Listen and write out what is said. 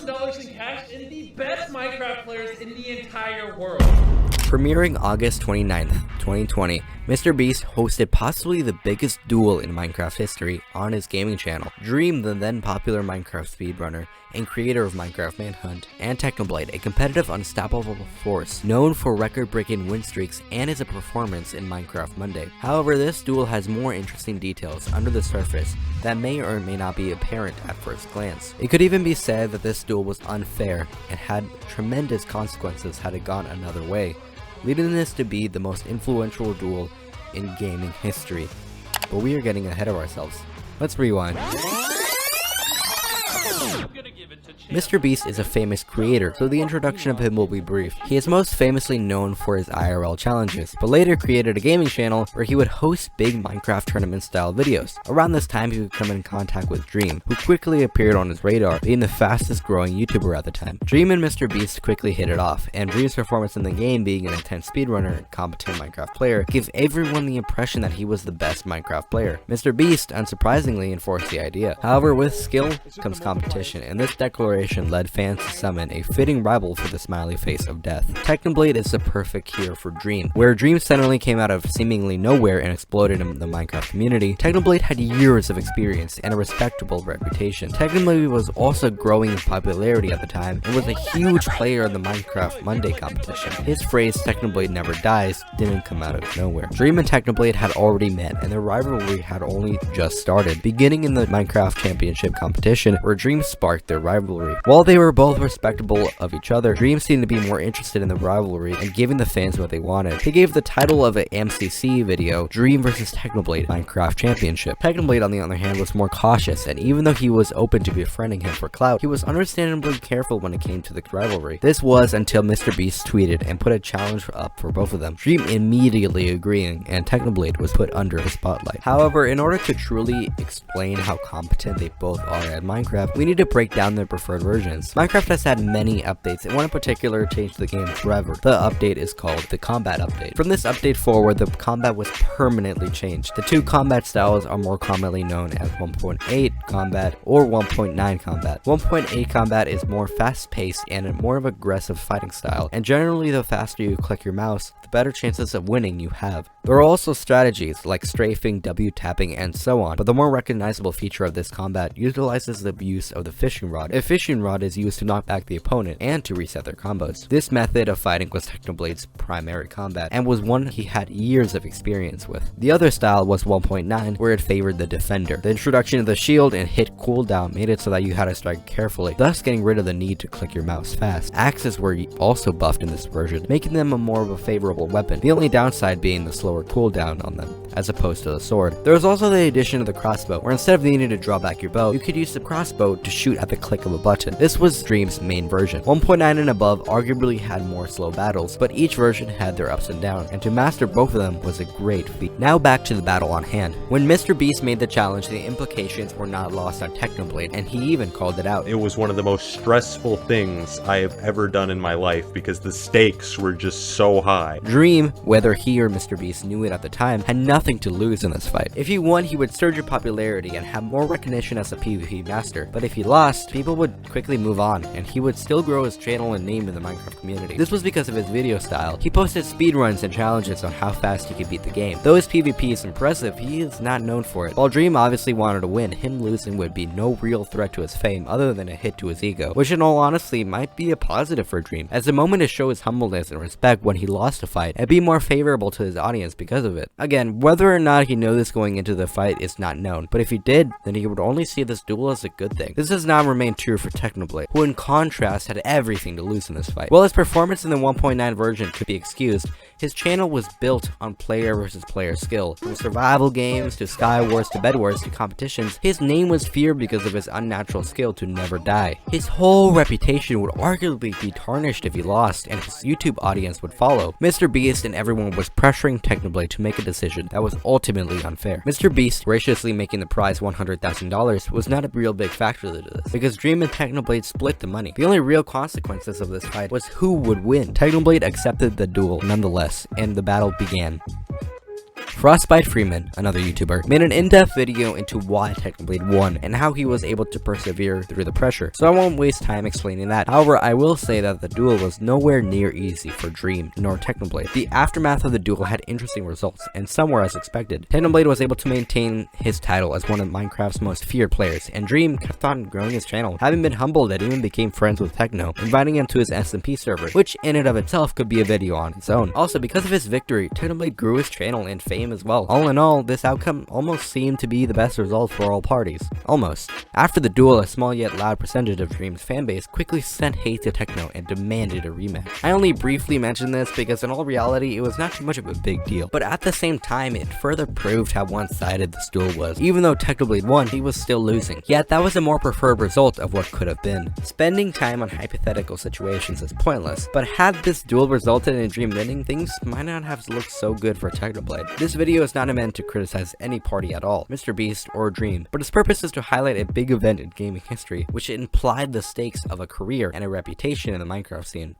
$1,000 in cash and the best Minecraft players in the entire world. Premiering August 29th, 2020, MrBeast hosted possibly the biggest duel in Minecraft history on his gaming channel. Dream, the then popular Minecraft speedrunner and creator of Minecraft Manhunt, and Technoblade, a competitive unstoppable force known for record-breaking win streaks and his performance in Minecraft Monday. However, this duel has more interesting details under the surface that may or may not be apparent at first glance. It could even be said that this duel was unfair and had tremendous consequences had it gone another way, leading this to be the most influential duel in gaming history. But we are getting ahead of ourselves. Let's rewind. MrBeast is a famous creator, so the introduction of him will be brief. He is most famously known for his IRL challenges, but later created a gaming channel where he would host big Minecraft tournament style videos. Around this time he would come in contact with Dream, who quickly appeared on his radar, being the fastest growing YouTuber at the time. Dream and MrBeast quickly hit it off, and Dream's performance in the game, being an intense speedrunner and competent Minecraft player, gives everyone the impression that he was the best Minecraft player. MrBeast, unsurprisingly, enforced the idea. However, with skill comes competition, and this declaration led fans to summon a fitting rival for the smiley face of death. Technoblade is the perfect cure for Dream. Where Dream suddenly came out of seemingly nowhere and exploded in the Minecraft community, Technoblade had years of experience and a respectable reputation. Technoblade was also growing in popularity at the time and was a huge player in the Minecraft Monday competition. His phrase, "Technoblade never dies," didn't come out of nowhere. Dream and Technoblade had already met, and their rivalry had only just started, beginning in the Minecraft Championship competition, where Dream sparked their rivalry. While they were both respectable of each other, Dream seemed to be more interested in the rivalry and giving the fans what they wanted. He gave the title of an MCC video, Dream vs Technoblade Minecraft Championship. Technoblade, on the other hand, was more cautious, and even though he was open to befriending him for clout, he was understandably careful when it came to the rivalry. This was until MrBeast tweeted and put a challenge up for both of them, Dream immediately agreeing, and Technoblade was put under the spotlight. However, in order to truly explain how competent they both are at Minecraft, we need to break down their preferred versions. Minecraft has had many updates, and one in particular changed the game forever. The update is called the Combat Update. From this update forward, the combat was permanently changed. The two combat styles are more commonly known as 1.8 combat or 1.9 combat. 1.8 combat is more fast-paced and a more of aggressive fighting style, and generally the faster you click your mouse, the better chances of winning you have. There are also strategies like strafing, W tapping, and so on, but the more recognizable feature of this combat utilizes the use of the fishing rod. A fishing rod is used to knock back the opponent and to reset their combos. This method of fighting was Technoblade's primary combat and was one he had years of experience with. The other style was 1.9, where it favored the defender. The introduction of the shield and hit cooldown made it so that you had to strike carefully, thus getting rid of the need to click your mouse fast. Axes were also buffed in this version, making them a more of a favorable weapon, the only downside being the slower cooldown on them, as opposed to the sword. There was also the addition of the crossbow, where instead of needing to draw back your bow, you could use the crossbow to shoot at the click of a button. This was Dream's main version. 1.9 and above arguably had more slow battles, but each version had their ups and downs, and to master both of them was a great feat. Now back to the battle on hand. When MrBeast made the challenge, the implications were not lost on Technoblade, and he even called it out. It was one of the most stressful things I have ever done in my life because the stakes were just so high. Dream, whether he or MrBeast knew it at the time, had nothing to lose in this fight. If he won, he would surge in popularity and have more recognition as a PvP master, but if he lost, people would quickly move on, and he would still grow his channel and name in the Minecraft community. This was because of his video style. He posted speedruns and challenges on how fast he could beat the game. Though his PvP is impressive, he is not known for it. While Dream obviously wanted to win, him losing would be no real threat to his fame other than a hit to his ego, which in all honesty might be a positive for Dream, as a moment to show his humbleness and respect when he lost a fight and be more favorable to his audience because of it. Again, whether or not he knew this going into the fight is not known, but if he did, then he would only see this duel as a good thing. This does not remain true for Technoblade, who in contrast had everything to lose in this fight. While his performance in the 1.9 version could be excused, his channel was built on player versus player skill. From survival games to Sky Wars to Bed Wars to competitions, his name was feared because of his unnatural skill to never die. His whole reputation would arguably be tarnished if he lost, and his YouTube audience would follow. MrBeast and everyone was pressuring Technoblade to make a decision that was ultimately unfair. MrBeast graciously making the prize $100,000 was not a real big factor to this, because Dream and Technoblade split the money. The only real consequences of this fight was who would win. Technoblade accepted the duel nonetheless, and the battle began. Frostbite Freeman, another YouTuber, made an in-depth video into why Technoblade won and how he was able to persevere through the pressure, so I won't waste time explaining that. However, I will say that the duel was nowhere near easy for Dream nor Technoblade. The aftermath of the duel had interesting results, and some were as expected. Technoblade was able to maintain his title as one of Minecraft's most feared players, and Dream kept on growing his channel, having been humbled and even became friends with Techno, inviting him to his SMP server, which in and of itself could be a video on its own. Also, because of his victory, Technoblade grew his channel and fame as well. All in all, this outcome almost seemed to be the best result for all parties. Almost. After the duel, a small yet loud percentage of Dream's fanbase quickly sent hate to Techno and demanded a rematch. I only briefly mentioned this because in all reality, it was not too much of a big deal, but at the same time, it further proved how one-sided this duel was. Even though Technoblade won, he was still losing. Yet that was a more preferred result of what could have been. Spending time on hypothetical situations is pointless, but had this duel resulted in Dream winning, things might not have looked so good for Technoblade. This video is not meant to criticize any party at all, MrBeast or Dream, but its purpose is to highlight a big event in gaming history, which implied the stakes of a career and a reputation in the Minecraft scene.